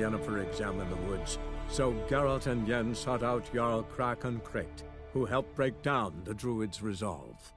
Yennefer examine the woods, so Geralt and Yen sought out Jarl Krakon Krayt, who helped break down the Druid's resolve.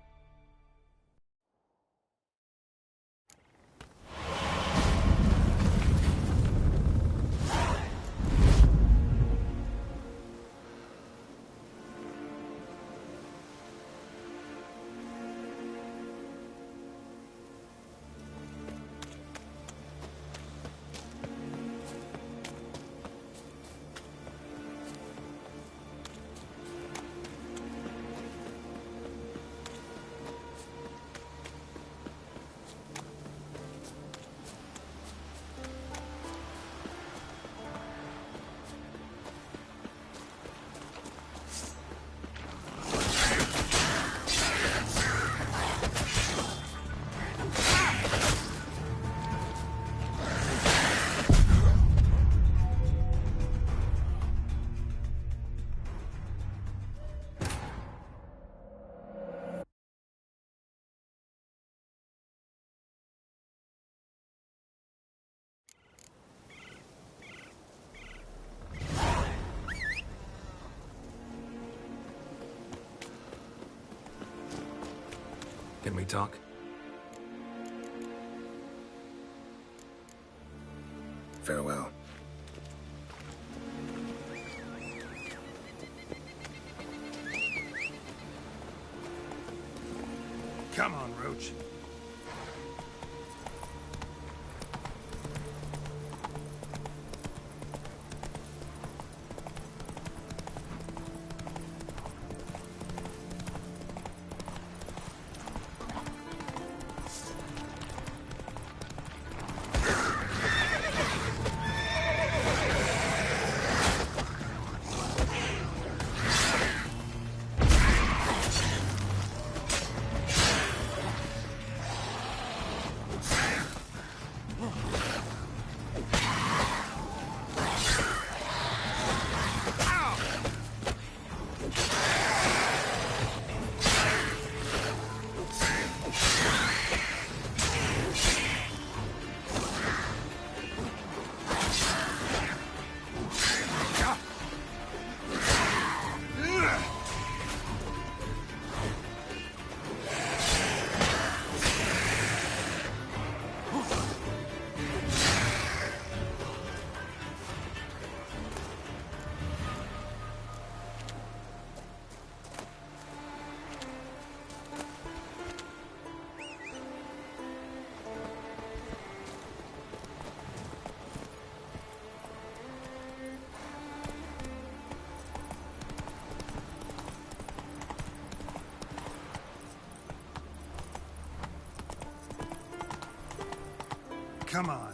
Can we talk? Farewell. Come on, Roach. Come on.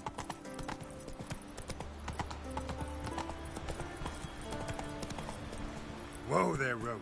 Whoa there, Roach.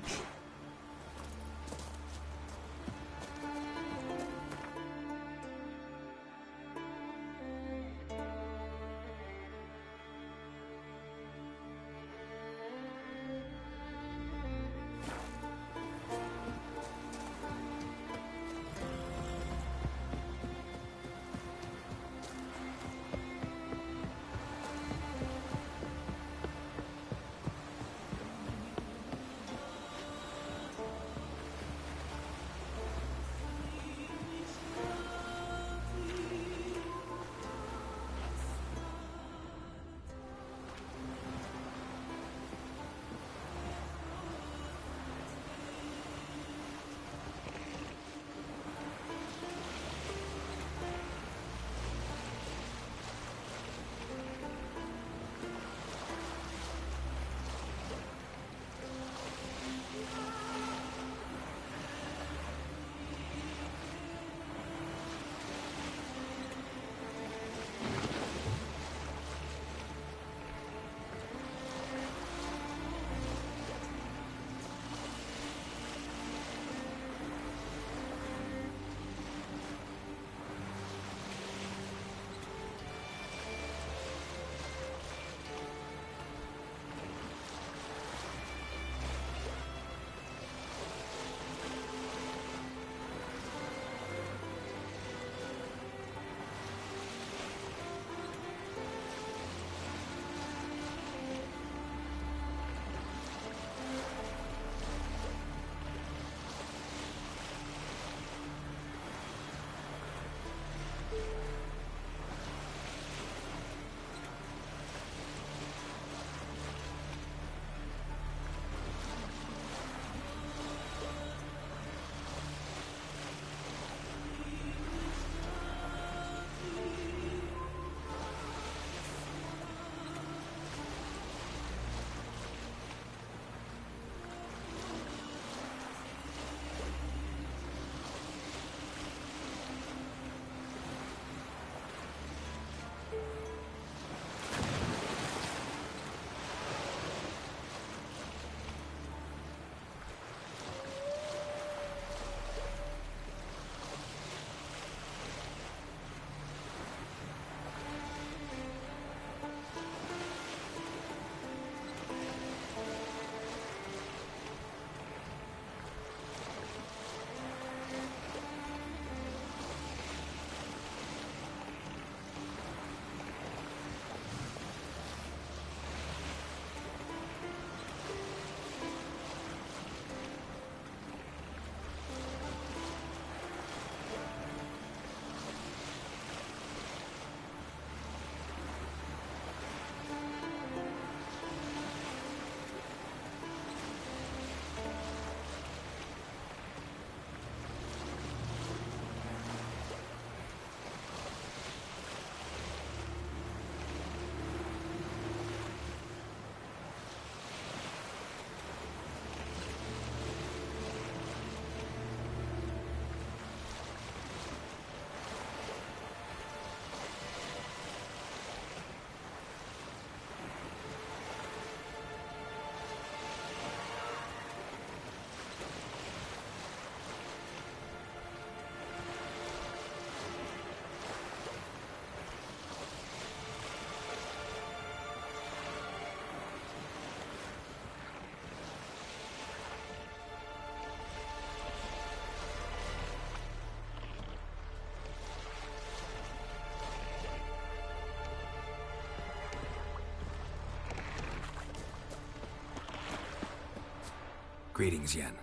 Greetings, Yen.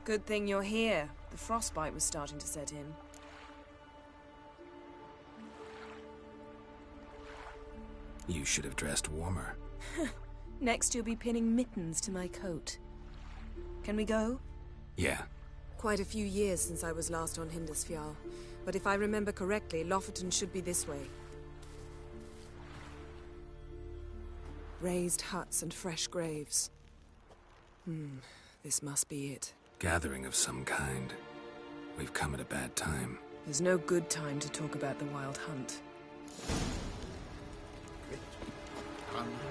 Good thing you're here. The frostbite was starting to set in. You should have dressed warmer. Next you'll be pinning mittens to my coat. Can we go? Yeah. Quite a few years since I was last on Hindisfjall, but if I remember correctly, Lofoten should be this way. Raised huts and fresh graves. This must be it. Gathering of some kind. We've come at a bad time. There's no good time to talk about the Wild Hunt.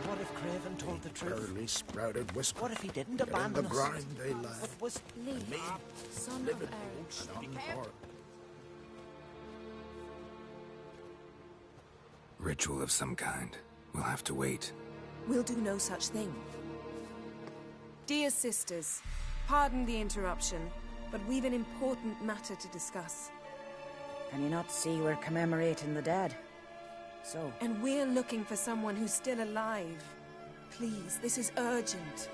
What if Craven told the truth? Early sprouted whisper. What if he didn't Get in abandon the us? grind they lie. What was Me, Son of living Eric. and on board. Ritual of some kind. We'll have to wait. We'll do no such thing. Dear sisters, pardon the interruption, but we've an important matter to discuss. Can you not see we're commemorating the dead? So, And we're looking for someone who's still alive. Please, this is urgent.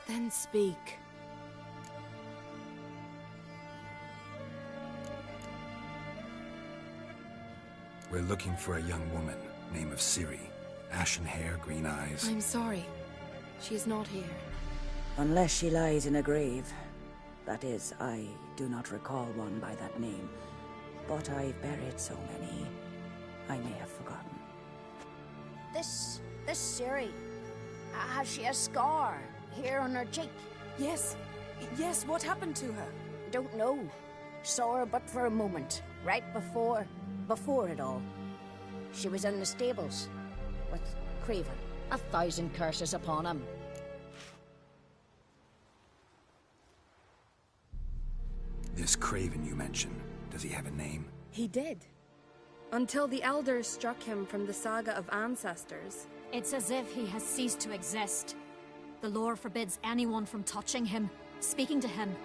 Then speak. We're looking for a young woman, name of Ciri. Ashen hair, green eyes. I'm sorry. She is not here. unless she lies in a grave. That is, I do not recall one by that name. But I've buried so many, I may have forgotten. This Ciri, has she a scar here on her cheek? Yes, what happened to her? Don't know. Saw her but for a moment, right before it all. She was in the stables with Craven. 1,000 curses upon him. This Craven you mentioned, does he have a name? He did. Until the Elders struck him from the Saga of Ancestors. It's as if he has ceased to exist. The lore forbids anyone from touching him, speaking to him,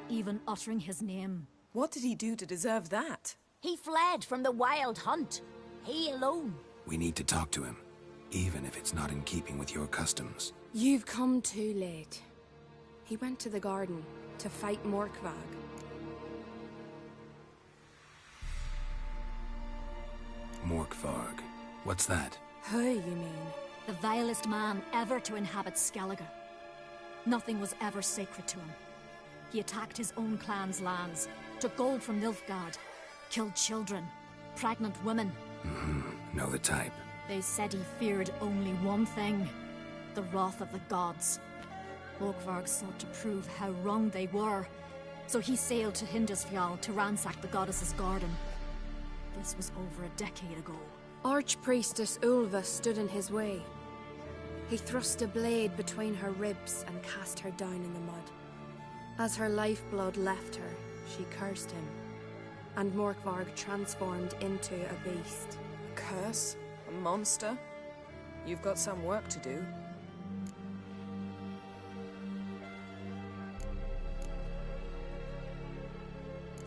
even uttering his name. What did he do to deserve that? He fled from the Wild Hunt. He alone. We need to talk to him, even if it's not in keeping with your customs. You've come too late. He went to the garden to fight Morkvag. Morkvarg. What's that? Who, you mean? The vilest man ever to inhabit Skellige. Nothing was ever sacred to him. He attacked his own clan's lands, took gold from Nilfgaard, killed children, pregnant women. Know the type. They said he feared only one thing, the wrath of the gods. Morkvarg sought to prove how wrong they were, so he sailed to Hindisfjall to ransack the goddess's garden. This was over a decade ago. Archpriestess Ulva stood in his way. He thrust a blade between her ribs and cast her down in the mud. As her lifeblood left her, she cursed him, and Morkvarg transformed into a beast. A curse? A monster? You've got some work to do.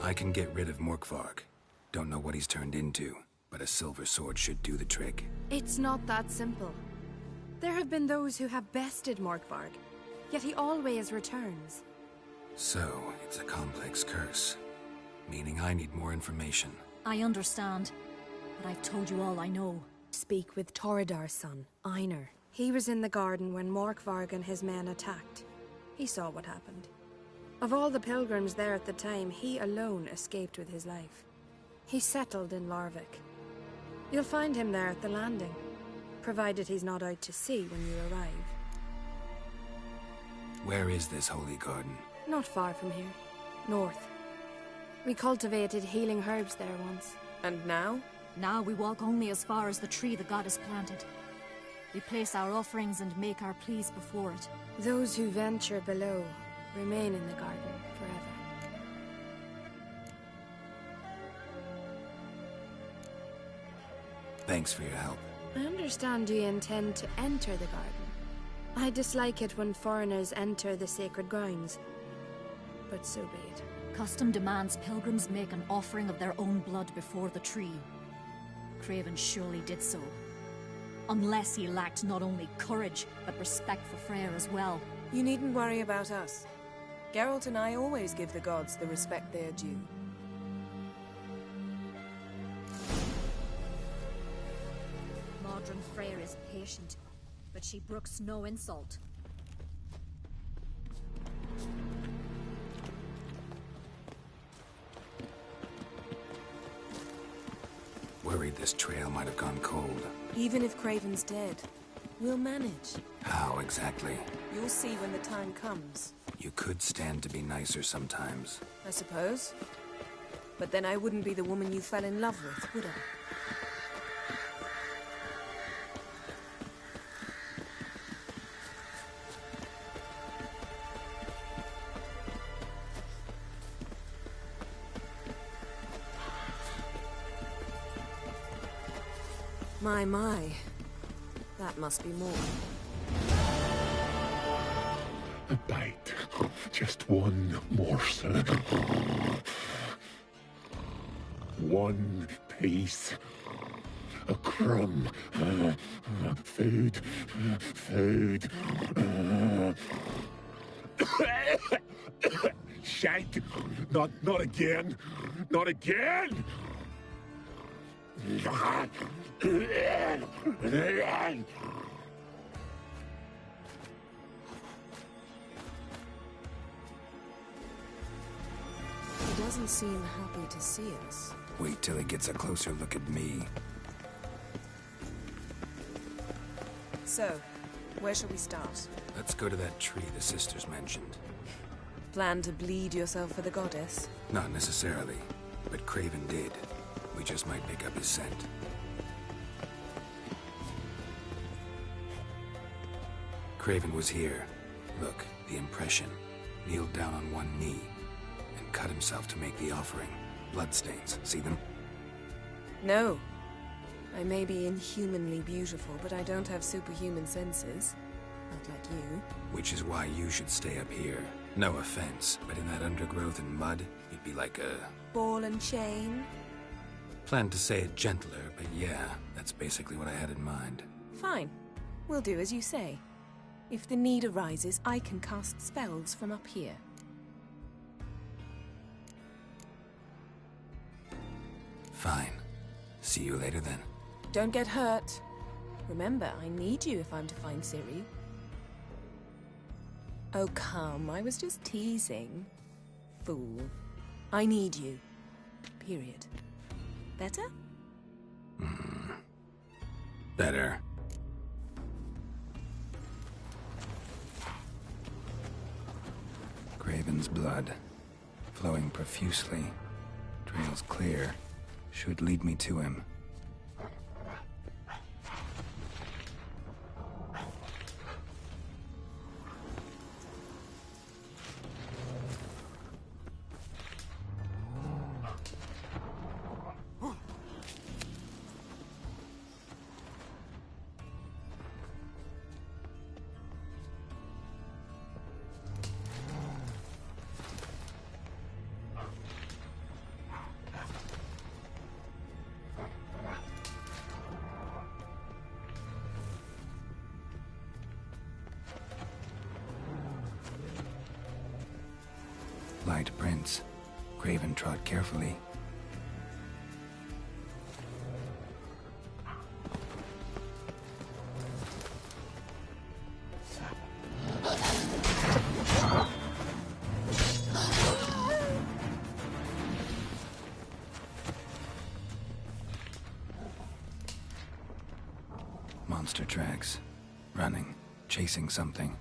I can get rid of Morkvarg. Don't know what he's turned into, but a silver sword should do the trick. It's not that simple. There have been those who have bested Morkvarg, yet he always returns. So, it's a complex curse. Meaning I need more information. I understand, but I've told you all I know. Speak with Toradar's son, Einar. He was in the garden when Morkvarg and his men attacked. He saw what happened. Of all the pilgrims there at the time, he alone escaped with his life. He settled in Larvik. You'll find him there at the landing, provided he's not out to sea when you arrive. Where is this holy garden? Not far from here. North. We cultivated healing herbs there once. And now? Now we walk only as far as the tree the goddess planted. We place our offerings and make our pleas before it. Those who venture below remain in the garden forever. Thanks for your help. I understand you intend to enter the garden. I dislike it when foreigners enter the sacred grounds, but so be it. Custom demands pilgrims make an offering of their own blood before the tree. Craven surely did so. Unless he lacked not only courage, but respect for Freyr as well. You needn't worry about us. Geralt and I always give the gods the respect they are due. Modron Freyr is patient, but she brooks no insult. Worried this trail might have gone cold. Even if Craven's dead, we'll manage. How exactly? You'll see when the time comes. You could stand to be nicer sometimes. I suppose. But then I wouldn't be the woman you fell in love with, would I? My. That must be more. A bite. Just one morsel. One piece. A crumb. Food. Food. Shite. Not again. Not again! He doesn't seem happy to see us. Wait till he gets a closer look at me. So, where shall we start? Let's go to that tree the sisters mentioned. Plan to bleed yourself for the goddess? Not necessarily, but Craven did. We just might pick up his scent. Craven was here. Look, the impression. Kneeled down on one knee and cut himself to make the offering. Bloodstains, see them? No. I may be inhumanly beautiful, but I don't have superhuman senses. Not like you. Which is why you should stay up here. No offense, but in that undergrowth and mud, you'd be like a... ball and chain? Planned to say it gentler, but yeah, that's basically what I had in mind. Fine. We'll do as you say. If the need arises, I can cast spells from up here. Fine. See you later then. Don't get hurt. Remember, I need you if I'm to find Ciri. Oh, come. I was just teasing. Fool. I need you. Period. Better? Better. Craven's blood, flowing profusely. Trail's clear. Should lead me to him. Light prints. Craven trod carefully. Monster tracks. Running. Chasing something.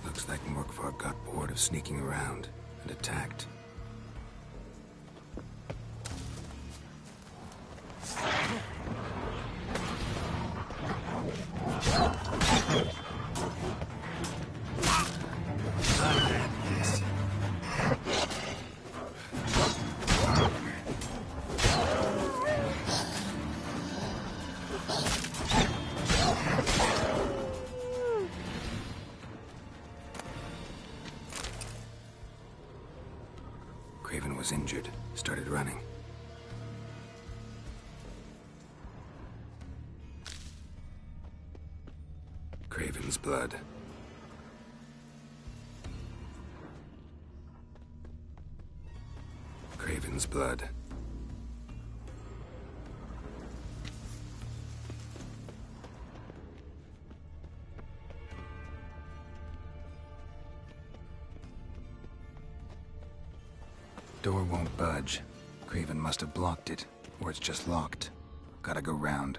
Looks like Morkvarg got bored of sneaking around and attacked. Craven was injured, started running. Craven's blood. Craven's blood. Door won't budge. Craven must have blocked it, or it's just locked. Gotta go round.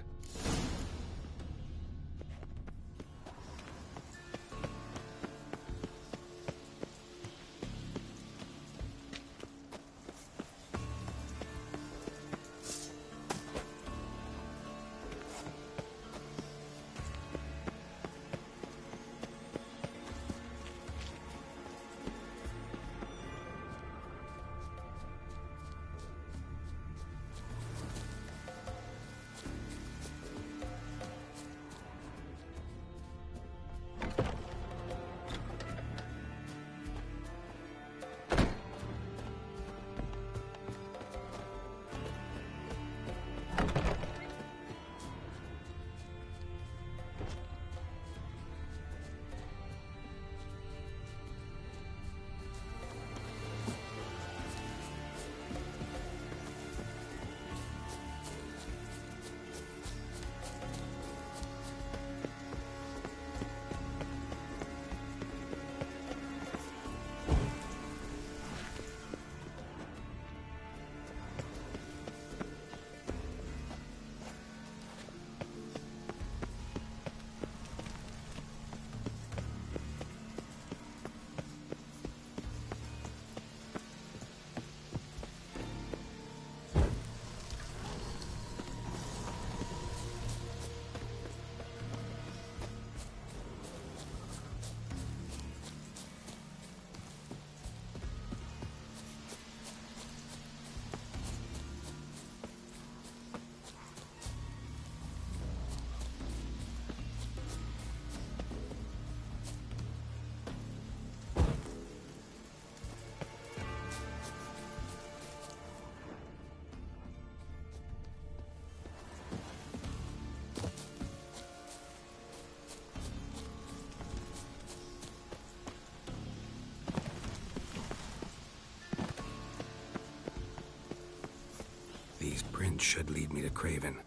These prints should lead me to Craven.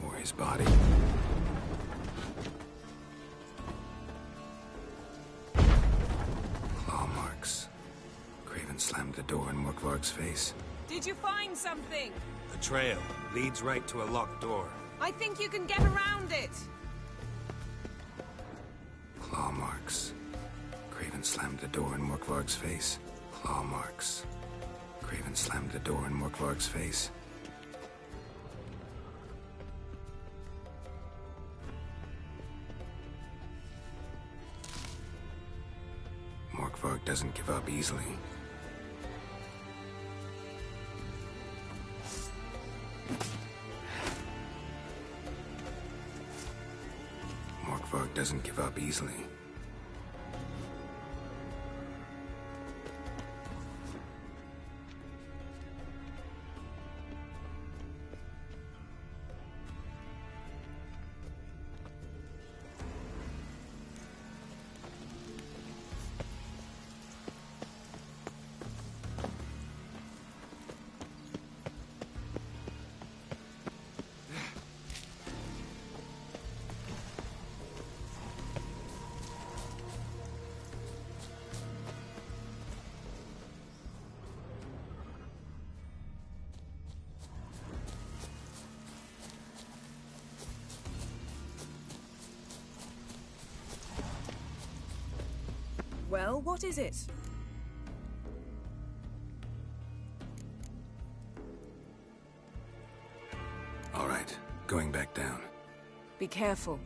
Or his body. Claw marks. Craven slammed the door in Morkvarg's face. Did you find something? The trail leads right to a locked door. I think you can get around it. Claw marks. Craven slammed the door in Morkvarg's face. Claw marks. Craven slammed the door in Morkvarg's face. Morkvarg doesn't give up easily. Morkvarg doesn't give up easily. Well, what is it? All right, going back down. Be careful.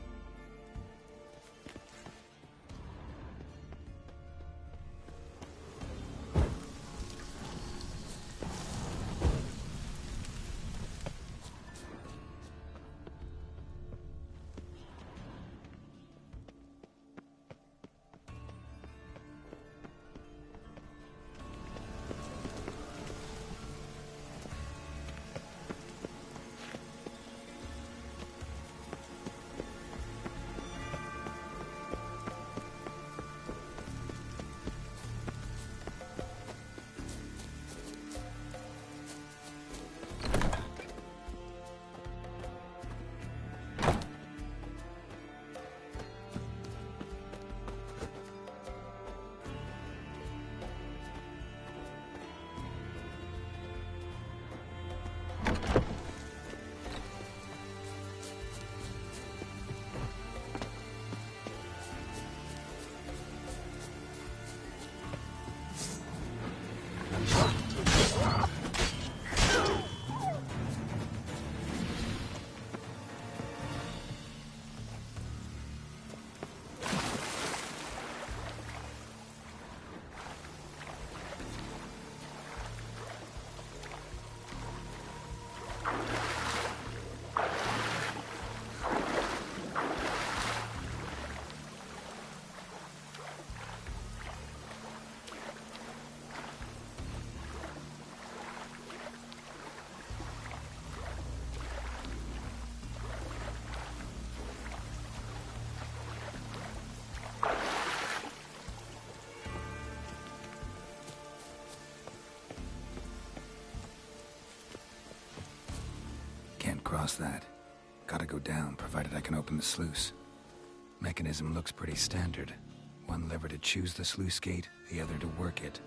across that. Gotta go down, provided I can open the sluice. Mechanism looks pretty standard. One lever to choose the sluice gate, the other to work it.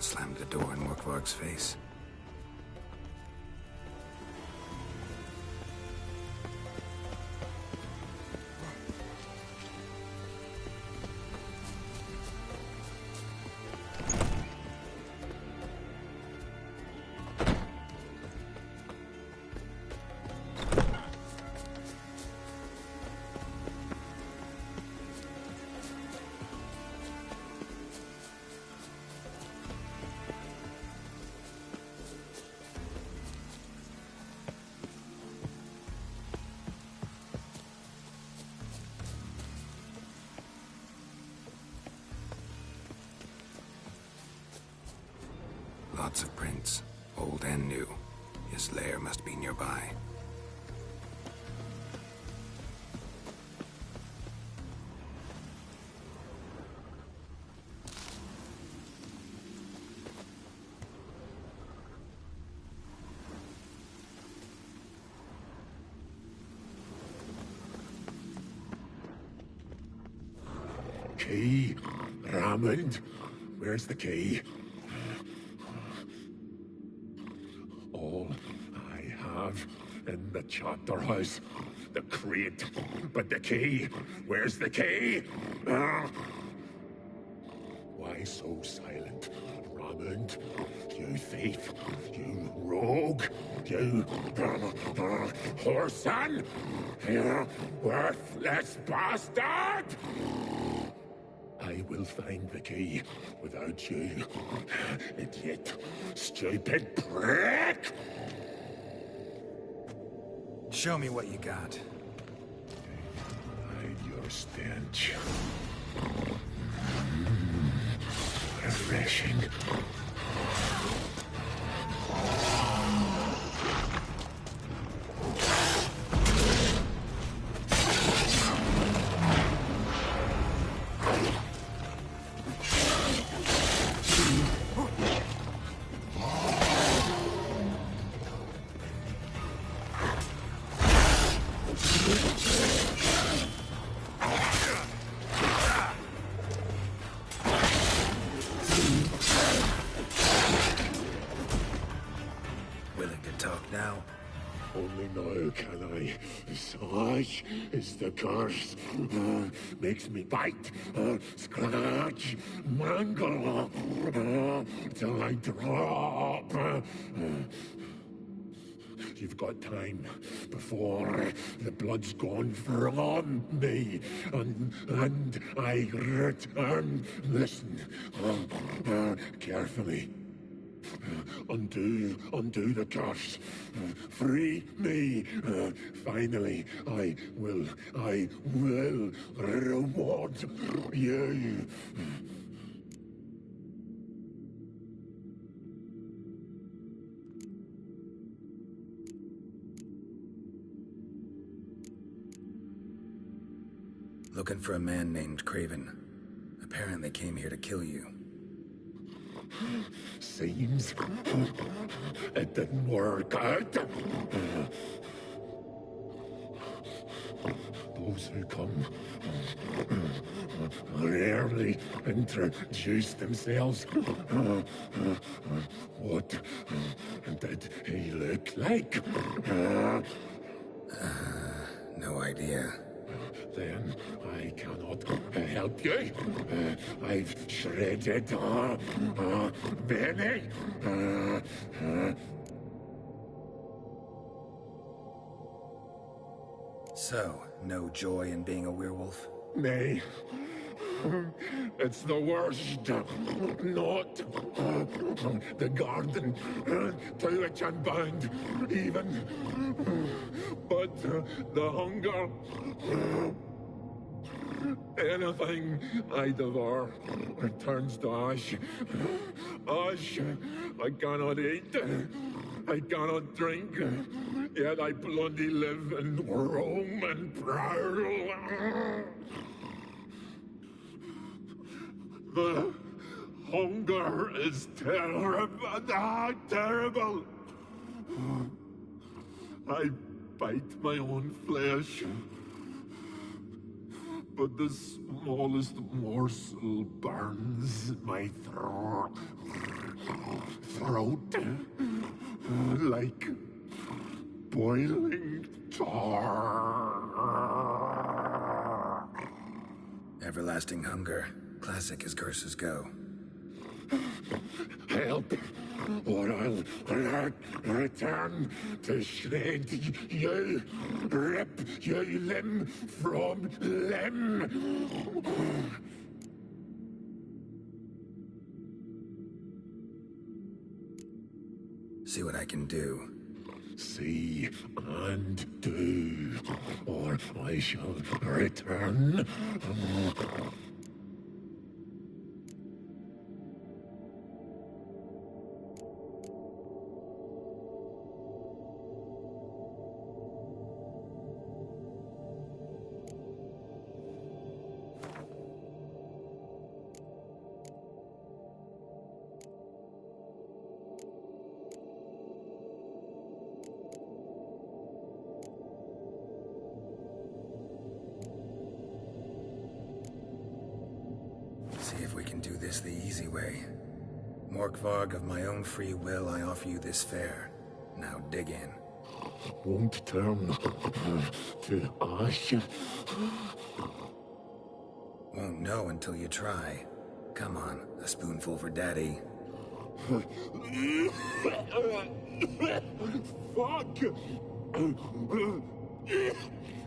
Slammed the door in Morkvarg's face. Lots of prints, old and new. His lair must be nearby. Key? Raymond? Where's the key? All I have in the chapter house. The crate. But the key? Where's the key? Why so silent, Raymond? You thief. You rogue. You whoreson. You worthless bastard! I will find the key without you, idiot, stupid prick! Show me what you got. Hide your stench. Refreshing. Only now can I. Such is the curse. Makes me bite, scratch, mangle, till I drop. You've got time before the blood's gone from me, and I return. Listen, carefully. Undo the curse. Free me. Finally, I will reward you. Looking for a man named Craven. Apparently came here to kill you. Seems it didn't work out. Those who come rarely introduce themselves. What did he look like? No idea. Then I cannot help you. I've shredded many. So, no joy in being a werewolf? Nay. It's the worst. Not the garden to which I'm bound, even. But the hunger. Anything I devour returns to ash. Ash I cannot eat. I cannot drink. Yet I bloody live and roam and prowl. The hunger is terrible. Terrible. I bite my own flesh. But the smallest morsel burns my throat. Like boiling tar. Everlasting hunger. Classic as curses go. Help, or I'll return to shred you, rip you limb from limb. See what I can do. See and do, or I shall return. See if we can do this the easy way. Morkvarg, of my own free will, I offer you this fare. Now dig in. Won't turn to ash. Won't know until you try. Come on, a spoonful for Daddy. Fuck!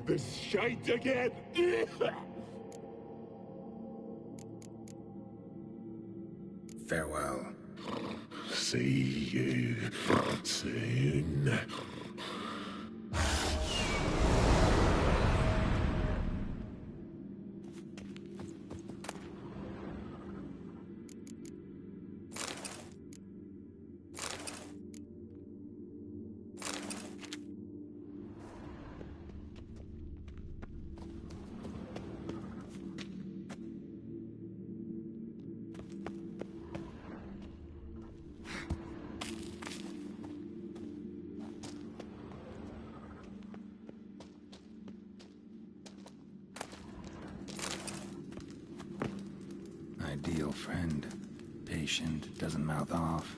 This shite again! Farewell. See you soon. Ideal friend. Patient, doesn't mouth off.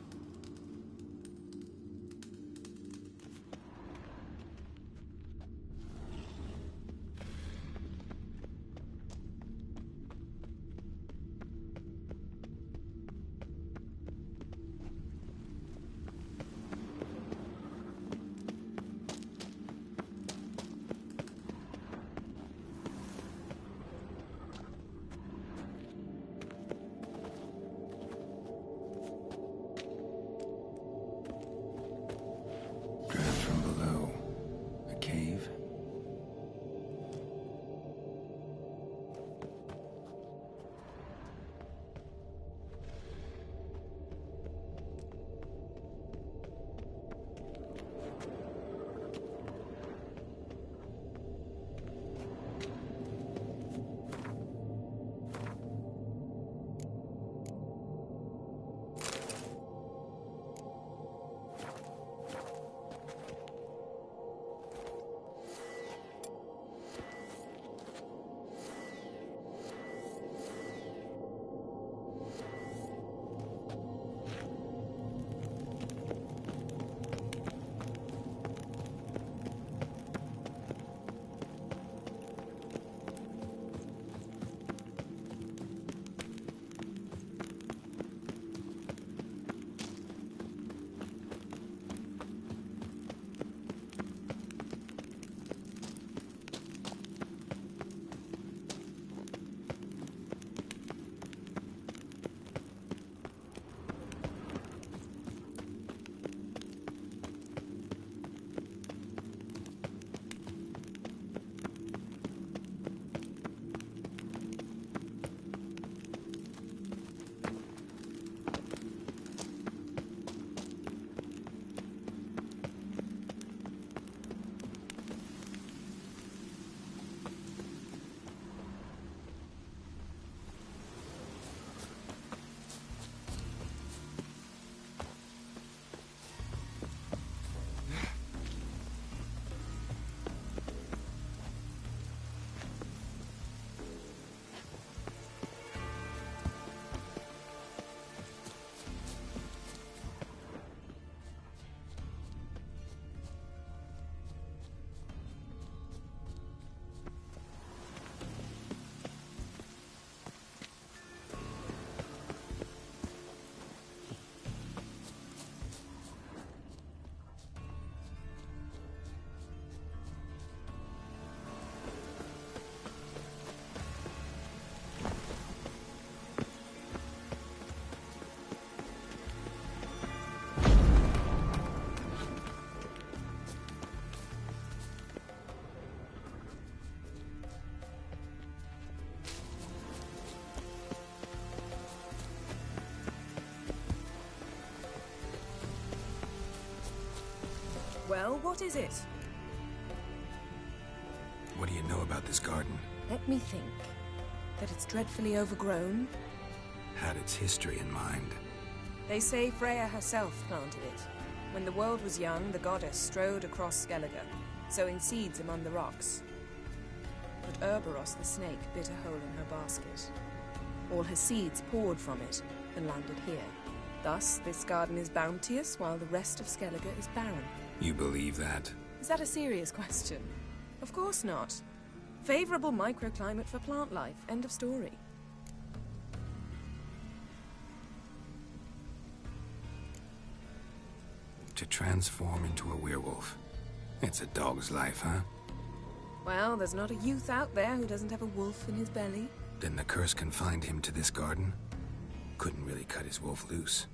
Well, what is it? What do you know about this garden? Let me think. That it's dreadfully overgrown. Had its history in mind. They say Freya herself planted it. When the world was young, the goddess strode across Skellige, sowing seeds among the rocks. But Urboros the snake bit a hole in her basket. All her seeds poured from it and landed here. Thus, this garden is bounteous, while the rest of Skellige is barren. You believe that? Is that a serious question? Of course not. Favorable microclimate for plant life. End of story. To transform into a werewolf. It's a dog's life, huh? Well, there's not a youth out there who doesn't have a wolf in his belly. Then the curse confined him to this garden? Couldn't really cut his wolf loose.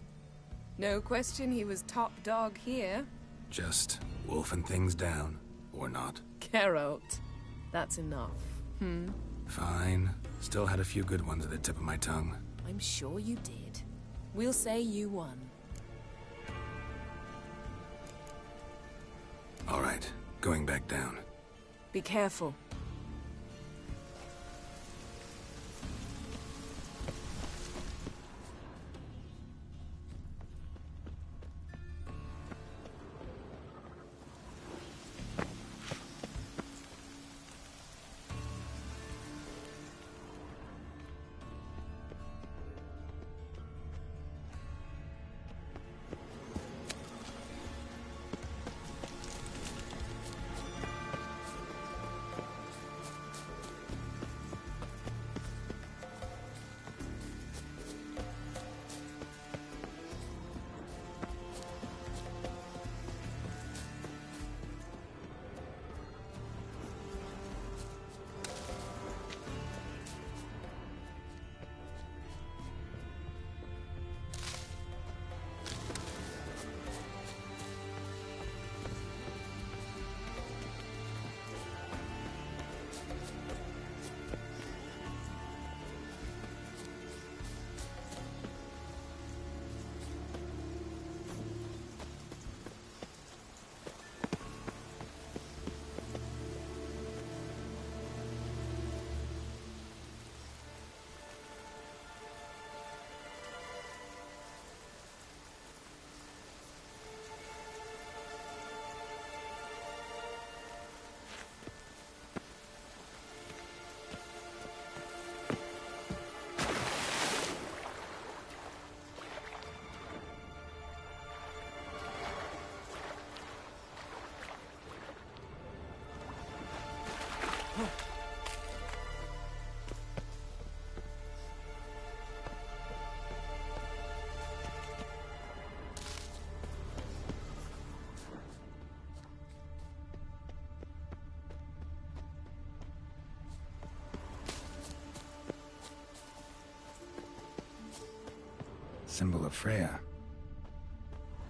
No question he was top dog here. Just wolfing things down, or not. Geralt. That's enough. Fine. Still had a few good ones at the tip of my tongue. I'm sure you did. We'll say you won. All right, going back down. Be careful. Symbol of Freya.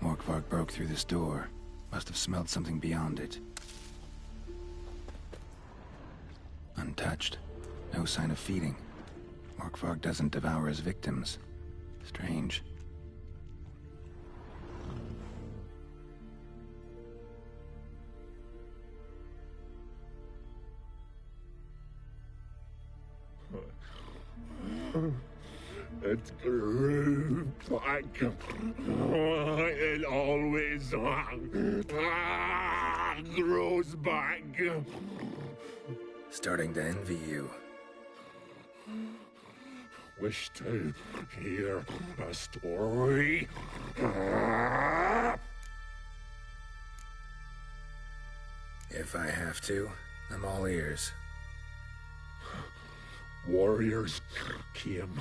Morkvarg broke through this door. Must have smelled something beyond it. Untouched. No sign of feeding. Morkvarg doesn't devour his victims. Strange. It grew back. It always grows back. Starting to envy you. Wish to hear a story? If I have to, I'm all ears. Warriors came.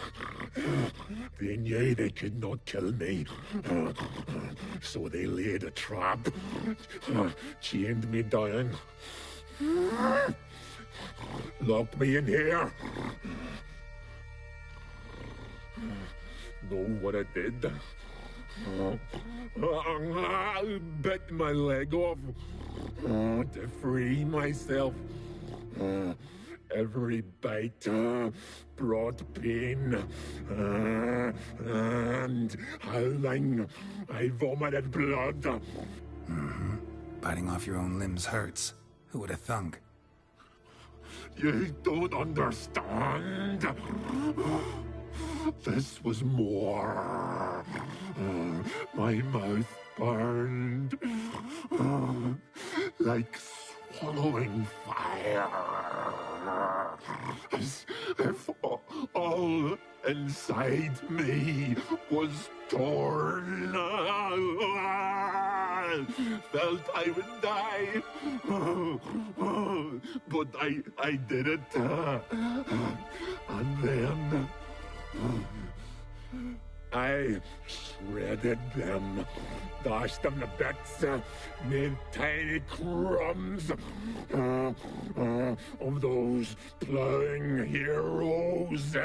They knew they could not kill me. So they laid a trap. Chained me down. Locked me in here. Know what I did? Bit my leg off to free myself. Every bite brought pain, and howling, I vomited blood. Biting off your own limbs hurts. Who would have thunk? You don't understand. This was more. My mouth burned. Like swallowing fire. As if all inside me was torn. Felt I would die. But I did it. And then I shredded them, dashed them to bits, made tiny crumbs of those plowing heroes.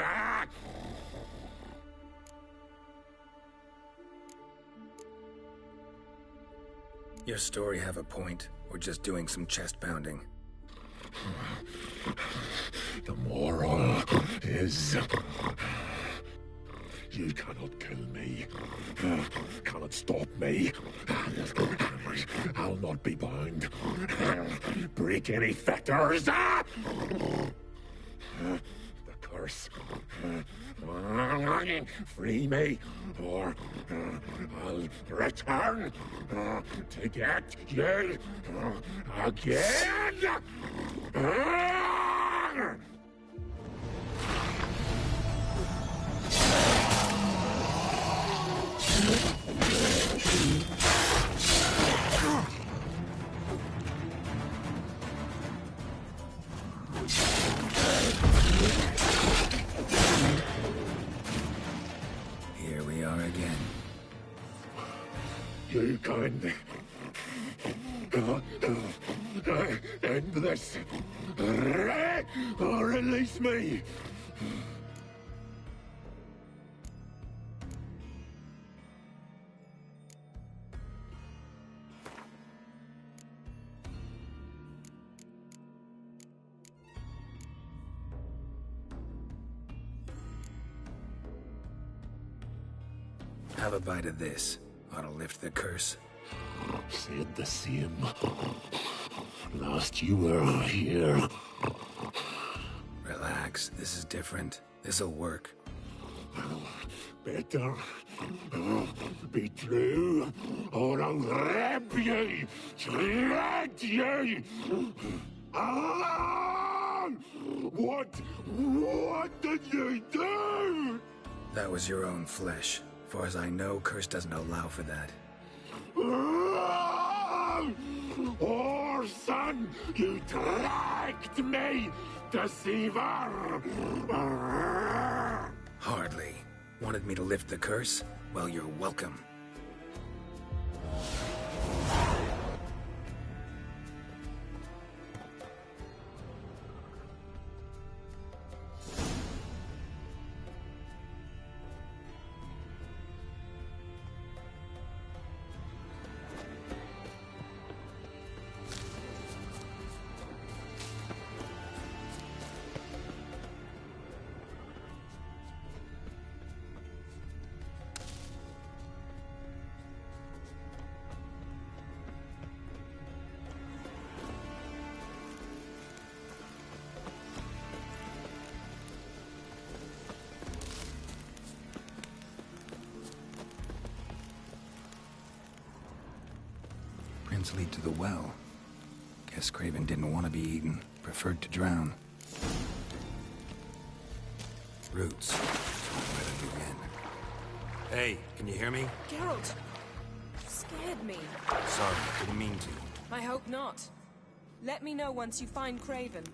Your story have a point, or just doing some chest pounding? The moral is... You cannot kill me. Cannot stop me. I'll not be bound. Break any fetters. The curse. Free me, or I'll return to get you again. Here we are again. You can end this. Release me. Have a bite of this. Ought to lift the curse. Said the same. Last you were here. Relax. This is different. This'll work. Better be true, or I'll rip you, shred you. Ah! What did you do? That was your own flesh. Far as I know, Curse doesn't allow for that. Orson, you tracked me, deceiver! Hardly. Wanted me to lift the curse? Well, you're welcome. Lead to the well. Guess Craven didn't want to be eaten. Preferred to drown. Roots. Where to begin? Hey, can you hear me? Geralt! You scared me. Sorry, didn't mean to. I hope not. Let me know once you find Craven.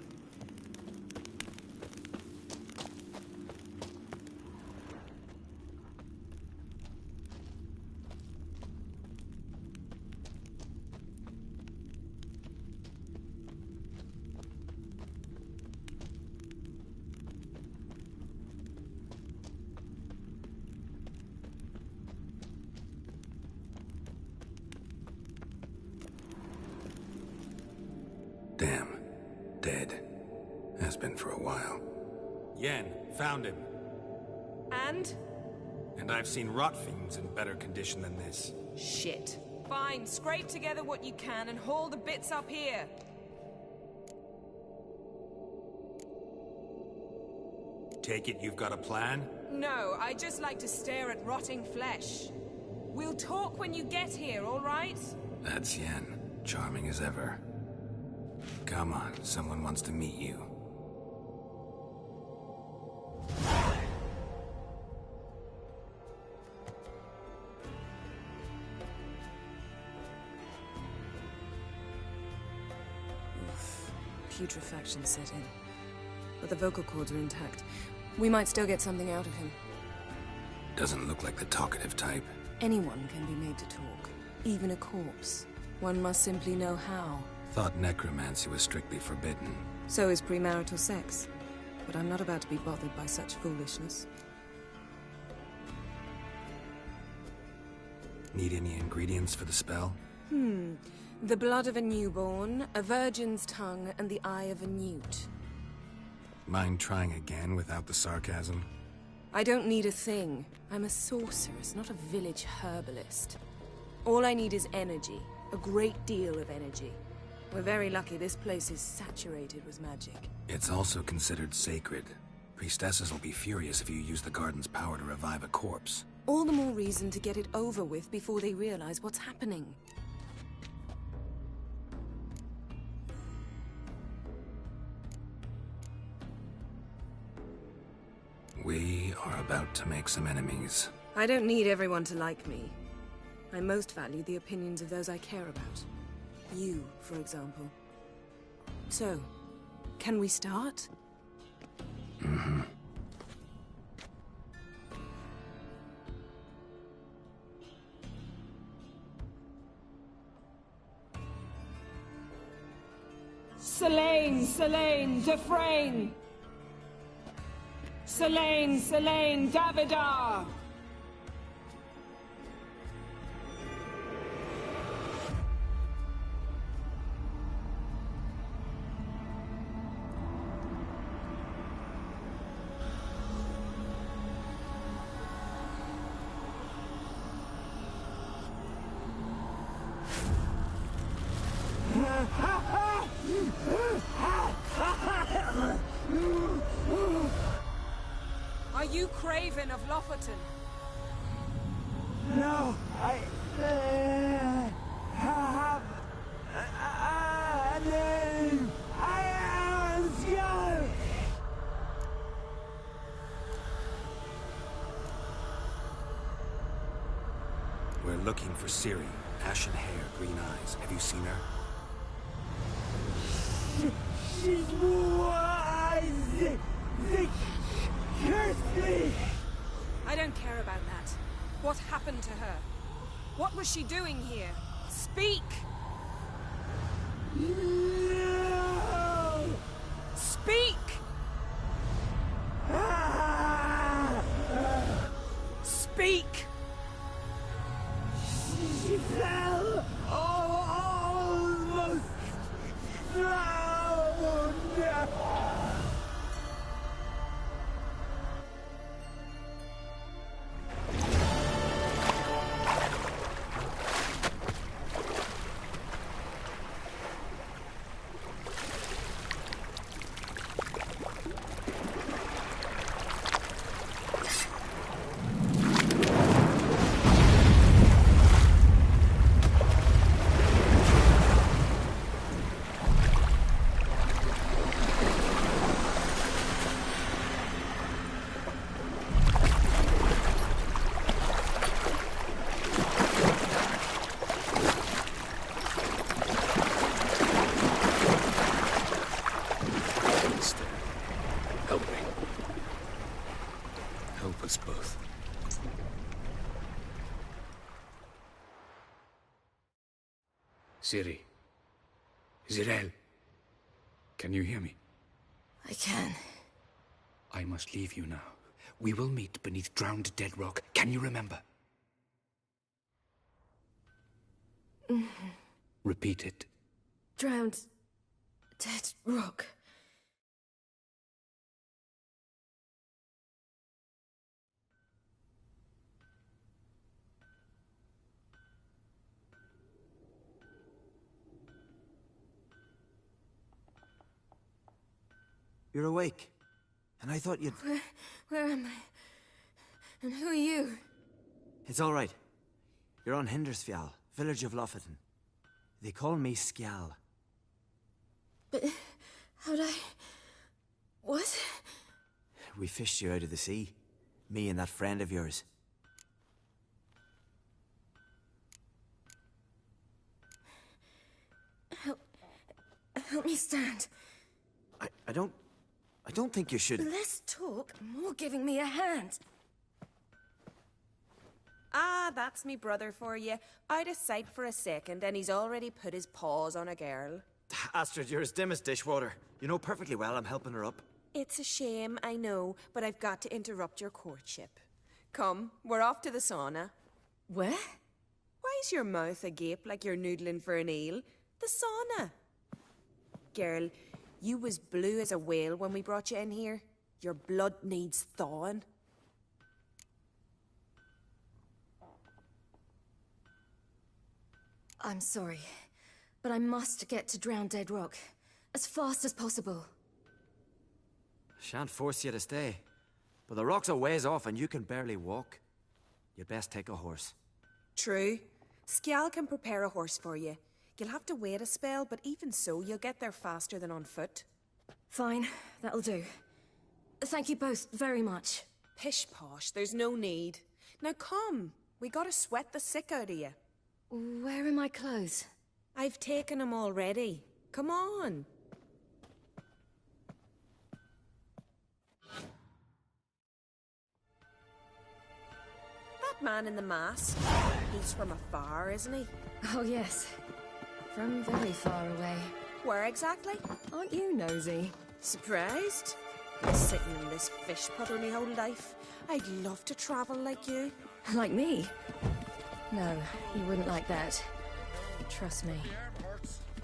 Damn. Dead. Has been for a while. Yen, found him. And? And I've seen rot fiends in better condition than this. Shit. Fine, scrape together what you can and haul the bits up here. Take it you've got a plan? No, I just like to stare at rotting flesh. We'll talk when you get here, all right? That's Yen. Charming as ever. Come on, someone wants to meet you. Putrefaction set in. But the vocal cords are intact. We might still get something out of him. Doesn't look like the talkative type. Anyone can be made to talk. Even a corpse. One must simply know how. Thought necromancy was strictly forbidden. So is premarital sex. But I'm not about to be bothered by such foolishness. Need any ingredients for the spell? The blood of a newborn, a virgin's tongue, and the eye of a newt. Mind trying again without the sarcasm? I don't need a thing. I'm a sorceress, not a village herbalist. All I need is energy. A great deal of energy. We're very lucky this place is saturated with magic. It's also considered sacred. Priestesses will be furious if you use the garden's power to revive a corpse. All the more reason to get it over with before they realize what's happening. We are about to make some enemies. I don't need everyone to like me. I most value the opinions of those I care about. You, for example. So, can we start? Selene, Selene, Dufresne! Selene, Selene, Davidar! Are you Craven of Lofoten? No, I have a name. I am Skjall. We're looking for Ciri. Ashen hair, green eyes. Have you seen her? She's wise. Curse me! I don't care about that. What happened to her? What was she doing here? Speak! No! Speak! Speak! She fell almost drowned. Help us both. Ciri. Zirael. Can you hear me? I can. I must leave you now. We will meet beneath drowned dead rock. Can you remember? Repeat it. Drowned. Dead rock. You're awake. And I thought you'd... Where am I? And who are you? It's all right. You're on Hindersfjall, village of Lofoten. They call me Skjal. But how'd I... What? We fished you out of the sea. Me and that friend of yours. Help me stand. I don't think you should... Less talk, more giving me a hand. Ah, that's me brother for you. Out of sight for a second, and he's already put his paws on a girl. Astrid, you're as dim as dishwater. You know perfectly well I'm helping her up. It's a shame, I know, but I've got to interrupt your courtship. Come, we're off to the sauna. Where? Why's your mouth agape like you're noodling for an eel? The sauna. Girl, you was blue as a whale when we brought you in here. Your blood needs thawing. I'm sorry, but I must get to Drowned Dead Rock as fast as possible. Shan't force you to stay. But the rock's a ways off and you can barely walk. You'd best take a horse. True. Skjal can prepare a horse for you. You'll have to wait a spell, but even so, you'll get there faster than on foot. Fine, that'll do. Thank you both very much. Pish-posh, there's no need. Now come, we gotta sweat the sick out of you. Where are my clothes? I've taken them already. Come on. That man in the mask, he's from afar, isn't he? Oh yes, from very far away. Where exactly? Aren't you nosy? Surprised? Been sitting in this fish puddle me whole life. I'd love to travel like you. Like me? No, you wouldn't like that. Trust me.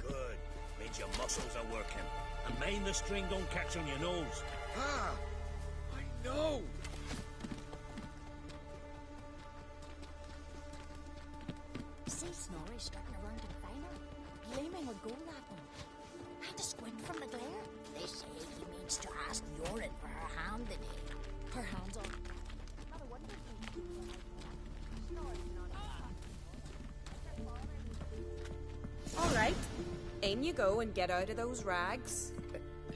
Good. Means your muscles are working. And mind the string don't catch on your nose. Ah! I know! See Snorri strutting around in Finer, gleaming a gold apple. Had to squint from the glare. They say he means to ask Yorin for her hand today. Her hand's on. All right, in you go and get out of those rags.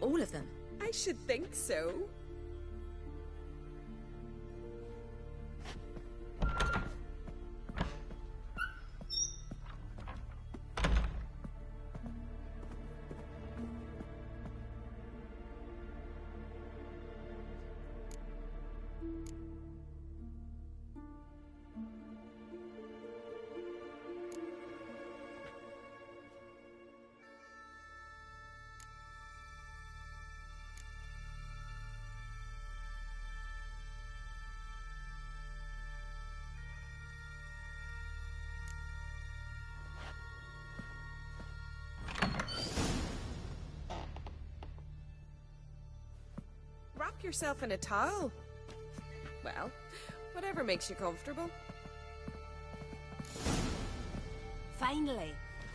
All of them? I should think so. Wrap yourself in a towel. Well, whatever makes you comfortable. Finally.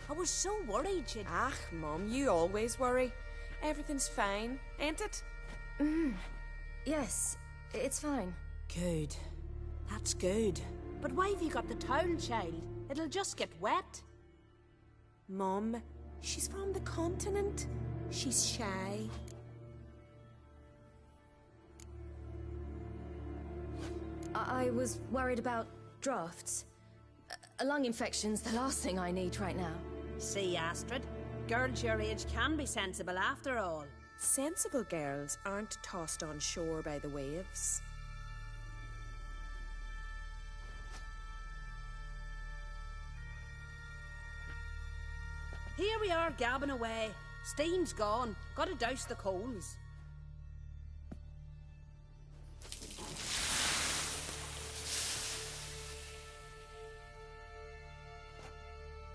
I was so worried you'd... Ah, Mum, you always worry. Everything's fine, ain't it? Yes, it's fine. Good. That's good. But why have you got the towel, child? It'll just get wet. Mum, she's from the continent. She's shy. I was worried about drafts. Lung infection's the last thing I need right now. See, Astrid? Girls your age can be sensible after all. Sensible girls aren't tossed on shore by the waves. Here we are gabbing away. Steam's gone. Gotta douse the coals.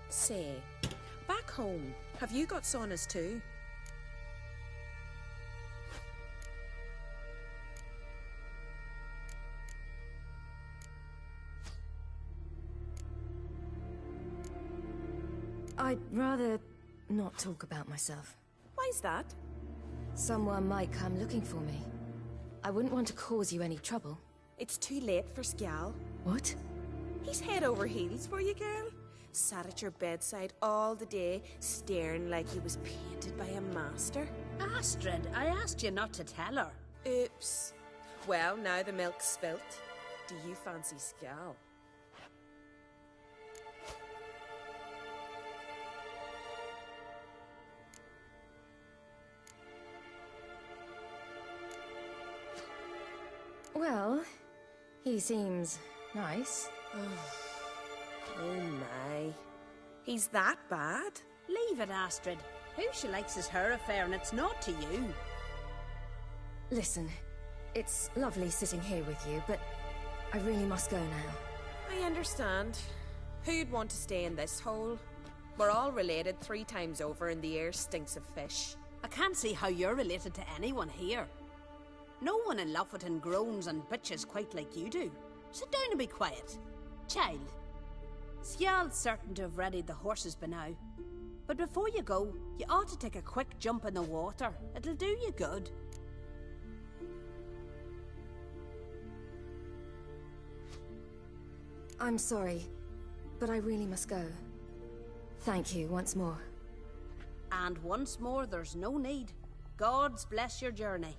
Say, back home, have you got saunas too? I'd rather not talk about myself. Why's that? Someone might come looking for me. I wouldn't want to cause you any trouble. It's too late for Skjal. What? He's head over heels for you, girl. Sat at your bedside all the day, staring like he was painted by a master. Astrid, I asked you not to tell her. Oops. Well, now the milk's spilt. Do you fancy Skjal? Well, he seems nice. Oh my. He's that bad? Leave it, Astrid. Who she likes is her affair, and it's not to you. Listen, it's lovely sitting here with you, but I really must go now. I understand. Who'd want to stay in this hole? We're all related 3 times over, and the air stinks of fish. I can't see how you're related to anyone here. No one in Lofoten groans and bitches quite like you do. Sit down and be quiet. Child, Skjal's certain to have readied the horses by now. But before you go, you ought to take a quick jump in the water. It'll do you good. I'm sorry, but I really must go. Thank you once more. And once more, there's no need. Gods bless your journey.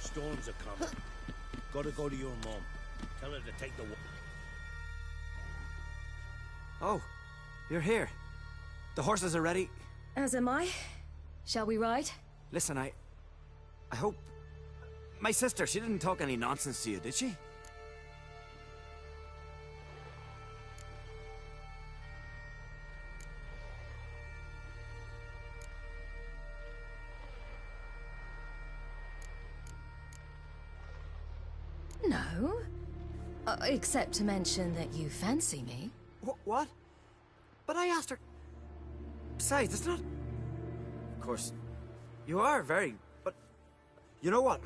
Storms are coming. Gotta go to your mom. Tell her to take the... Oh, you're here. The horses are ready. As am I. Shall we ride? Listen, I hope... My sister, she didn't talk any nonsense to you, did she? No. Except to mention that you fancy me. What? But I asked her... Besides, it's not... Of course, you are very... But... You know what?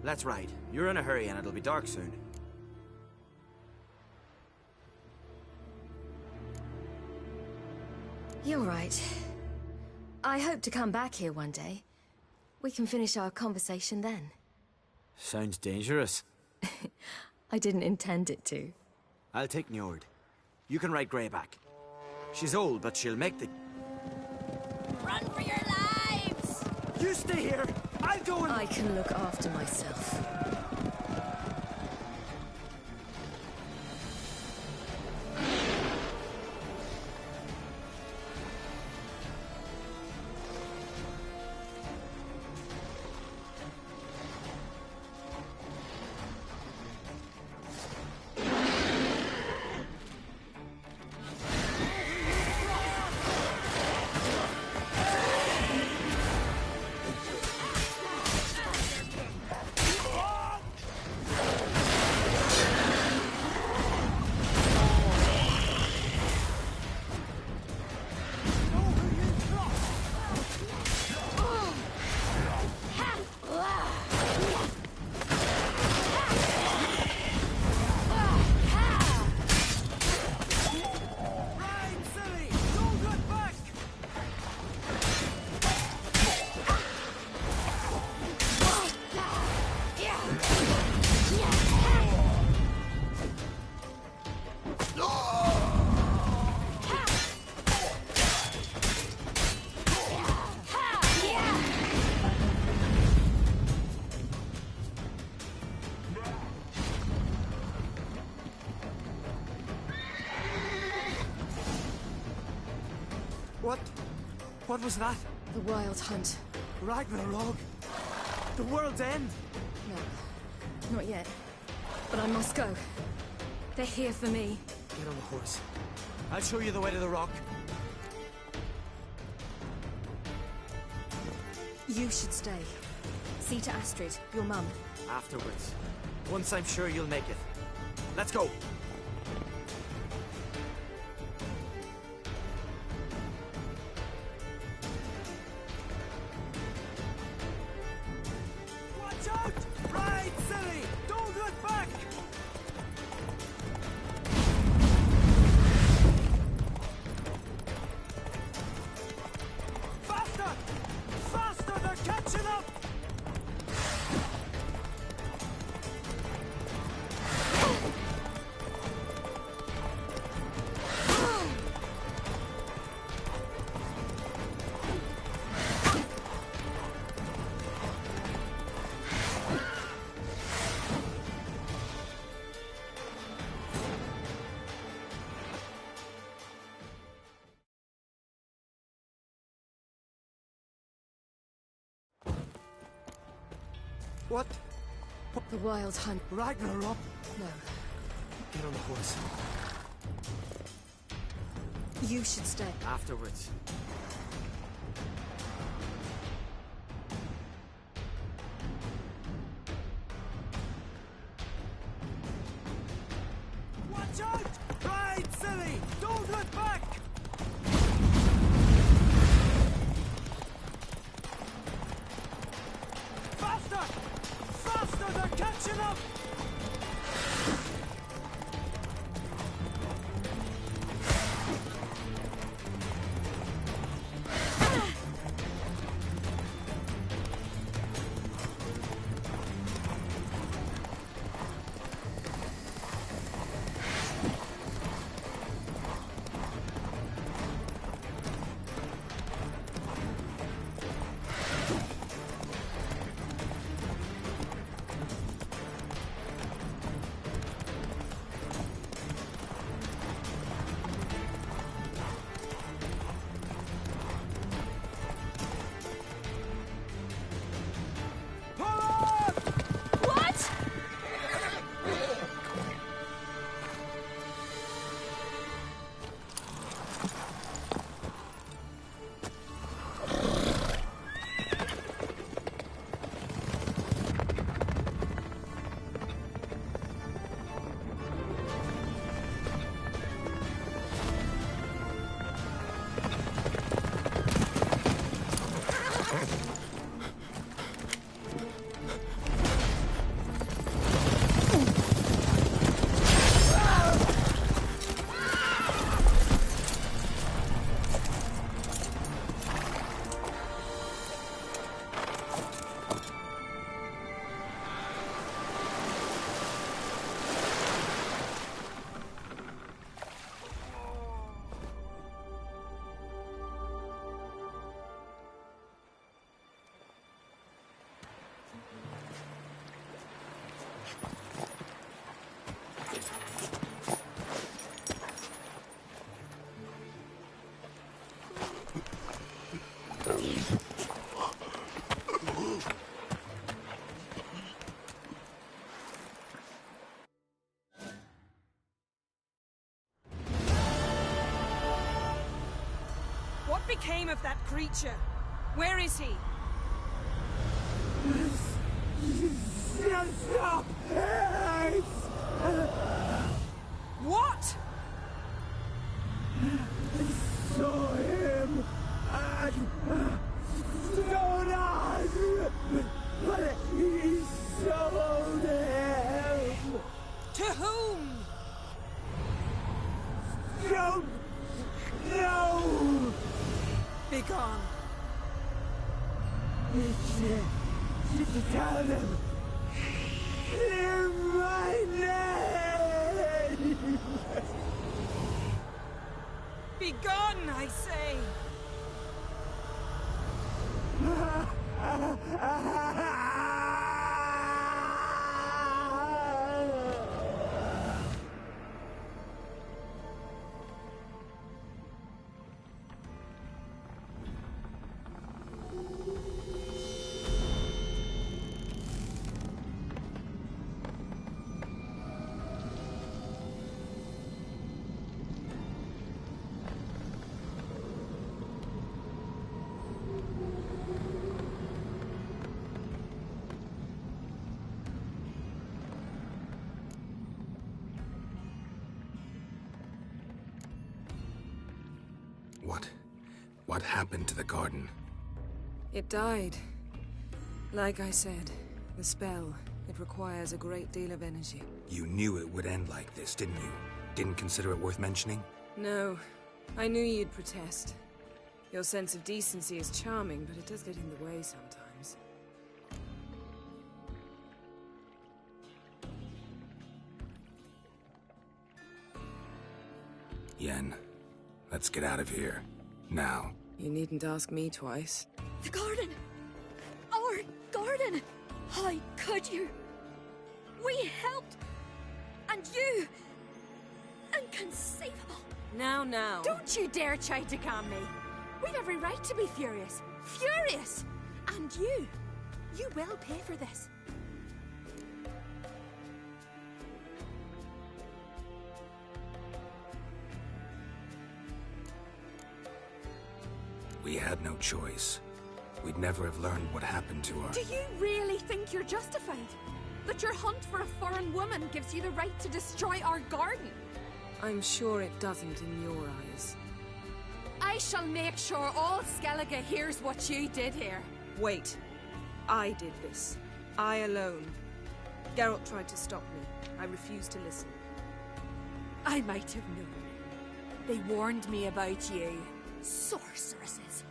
Let's ride. You're in a hurry and it'll be dark soon. You're right. I hope to come back here one day. We can finish our conversation then. Sounds dangerous. I didn't intend it to. I'll take Njord. You can ride Greyback. She's old, but she'll make the... Run for your lives! You stay here! I'll go and... I can look after myself. What was that? The Wild Hunt. Ragnarok? The world's end? No, not yet. But I must go. They're here for me. Get on the horse. I'll show you the way to the rock. You should stay. See to Astrid, your mum. Afterwards. Once I'm sure you'll make it. Let's go! Watch out! Ride, silly! Don't look back! Faster! Faster! They're catching up! What? The Wild Hunt. Ragnarok? No. Get on the horse. You should stay. Afterwards. Watch out! Ride, silly! Don't look back! Faster! Faster! They're catching up! What became of that creature? Where is he? Stop! What? I saw him at Stonas, but he sold him. To whom? Don't know. Begone. Tell them. Clear my name. Begone, I say. What happened to the garden? It died. Like I said, the spell, it requires a great deal of energy. You knew it would end like this, didn't you? Didn't consider it worth mentioning? No. I knew you'd protest. Your sense of decency is charming, but it does get in the way sometimes. Yen, let's get out of here. Now. You needn't ask me twice. The garden! Our garden! How could you? We helped! And you! Inconceivable! Now. Don't you dare try to calm me! We've every right to be furious! Furious! And you will pay for this. We had no choice. We'd never have learned what happened to her. Do you really think you're justified? That your hunt for a foreign woman gives you the right to destroy our garden? I'm sure it doesn't in your eyes. I shall make sure all Skellige hears what you did here. Wait. I did this. I alone. Geralt tried to stop me. I refused to listen. I might have known. They warned me about you. Sorceresses.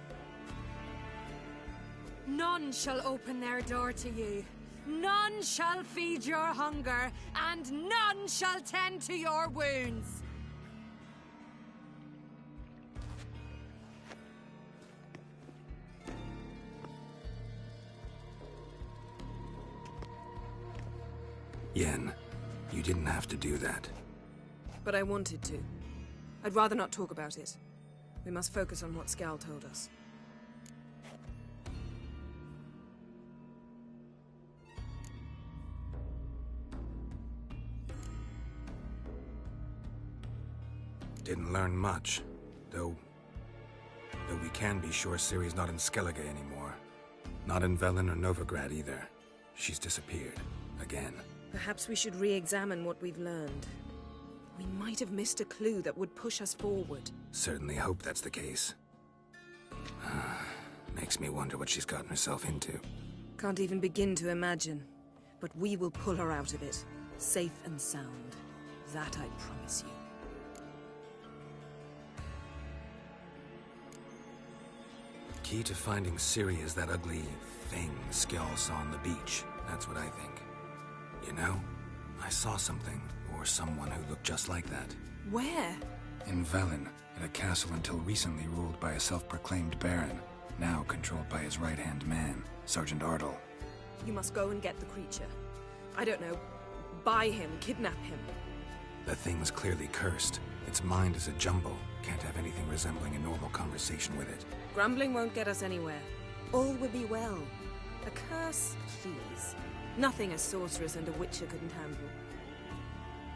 None shall open their door to you. None shall feed your hunger, and none shall tend to your wounds. Yen, you didn't have to do that. But I wanted to. I'd rather not talk about it. We must focus on what Skal told us. Didn't learn much, though we can be sure Ciri's not in Skellige anymore. Not in Velen or Novigrad either. She's disappeared. Again. Perhaps we should re-examine what we've learned. We might have missed a clue that would push us forward. Certainly hope that's the case. Makes me wonder what she's gotten herself into. Can't even begin to imagine. But we will pull her out of it. Safe and sound. That I promise you. Key to finding Ciri is that ugly thing Skjall saw on the beach. That's what I think. You know, I saw something, or someone who looked just like that. Where? In Velen, at a castle until recently ruled by a self-proclaimed baron, now controlled by his right-hand man, Sergeant Ardle. You must go and get the creature. I don't know, buy him, kidnap him. The thing's clearly cursed. Its mind is a jumble. Can't have anything resembling a normal conversation with it. Grumbling won't get us anywhere. All will be well. A curse, please. Nothing a sorceress and a witcher couldn't handle.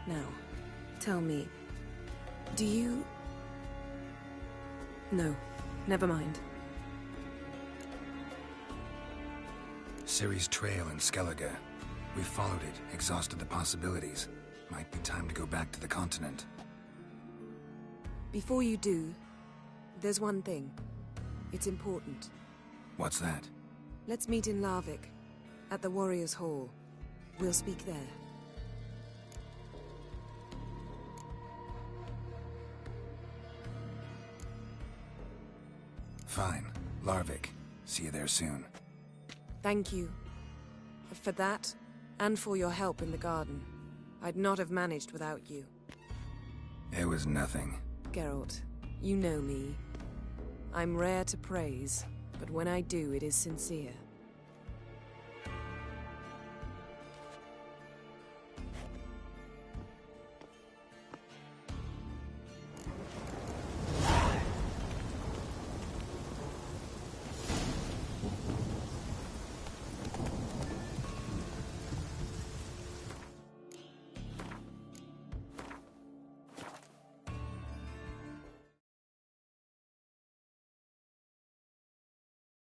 Now, tell me, do you... No, never mind. Ciri's trail in Skellige. We've followed it, exhausted the possibilities. Might be time to go back to the continent. Before you do, there's one thing. It's important. What's that? Let's meet in Larvik, at the Warriors' Hall. We'll speak there. Fine. Larvik. See you there soon. Thank you. For that, and for your help in the garden. I'd not have managed without you. It was nothing. Geralt, you know me. I'm rare to praise, but when I do, it is sincere.